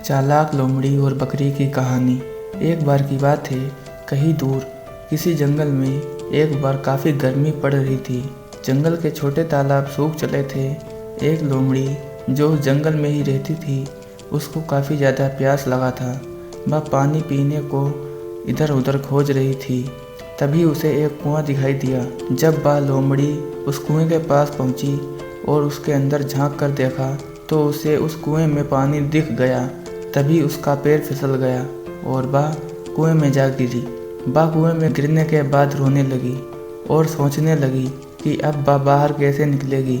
चालाक लोमड़ी और बकरी की कहानी। एक बार की बात है, कहीं दूर किसी जंगल में एक बार काफ़ी गर्मी पड़ रही थी। जंगल के छोटे तालाब सूख चले थे। एक लोमड़ी जो उस जंगल में ही रहती थी, उसको काफ़ी ज़्यादा प्यास लगा था। वह पानी पीने को इधर उधर खोज रही थी। तभी उसे एक कुआं दिखाई दिया। जब वह लोमड़ी उस कुएं के पास पहुंची और उसके अंदर झांक कर देखा तो उसे उस कुएं में पानी दिख गया। तभी उसका पैर फिसल गया और वह कुएं में जा गिरी। वह कुएं में गिरने के बाद रोने लगी और सोचने लगी कि अब वह बाहर कैसे निकलेगी।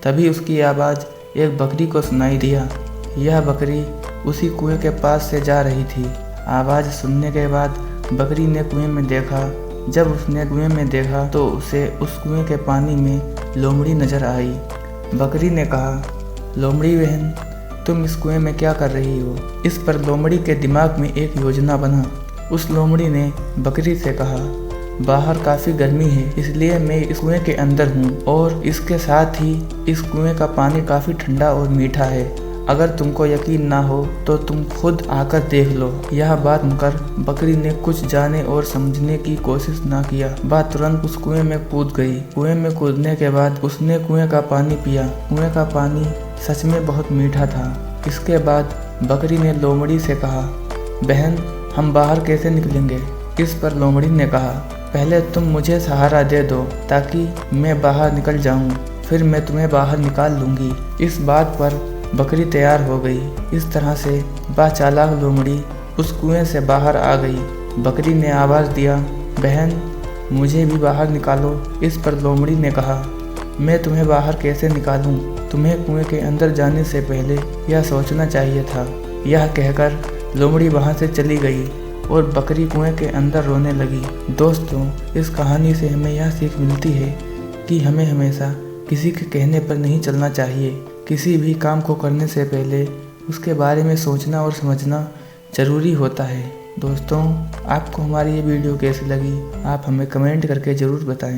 तभी उसकी आवाज़ एक बकरी को सुनाई दिया। यह बकरी उसी कुएं के पास से जा रही थी। आवाज़ सुनने के बाद बकरी ने कुएं में देखा। जब उसने कुएं में देखा तो उसे उस कुएं के पानी में लोमड़ी नजर आई। बकरी ने कहा, लोमड़ी बहन, तुम इस कुएं में क्या कर रही हो? इस पर लोमड़ी के दिमाग में एक योजना बना। उस लोमड़ी ने बकरी से कहा, बाहर काफ़ी गर्मी है, इसलिए मैं इस कुएं के अंदर हूँ और इसके साथ ही इस कुएं का पानी काफ़ी ठंडा और मीठा है। अगर तुमको यकीन ना हो तो तुम खुद आकर देख लो। यह बात सुनकर बकरी ने कुछ जाने और समझने की कोशिश ना किया। वह तुरंत उस कुएं में कूद गई। कुएं में कूदने के बाद उसने कुएं का पानी पिया। कुएं का पानी सच में बहुत मीठा था। इसके बाद बकरी ने लोमड़ी से कहा, बहन, हम बाहर कैसे निकलेंगे? इस पर लोमड़ी ने कहा, पहले तुम मुझे सहारा दे दो ताकि मैं बाहर निकल जाऊं, फिर मैं तुम्हें बाहर निकाल लूंगी। इस बात पर बकरी तैयार हो गई। इस तरह से वह चालाक लोमड़ी उस कुएं से बाहर आ गई। बकरी ने आवाज़ दिया, बहन, मुझे भी बाहर निकालो। इस पर लोमड़ी ने कहा, मैं तुम्हें बाहर कैसे निकालूं? तुम्हें कुएं के अंदर जाने से पहले यह सोचना चाहिए था। यह कहकर लोमड़ी वहां से चली गई और बकरी कुएं के अंदर रोने लगी। दोस्तों, इस कहानी से हमें यह सीख मिलती है कि हमें हमेशा किसी के कहने पर नहीं चलना चाहिए। किसी भी काम को करने से पहले उसके बारे में सोचना और समझना ज़रूरी होता है। दोस्तों, आपको हमारी ये वीडियो कैसी लगी, आप हमें कमेंट करके ज़रूर बताएं।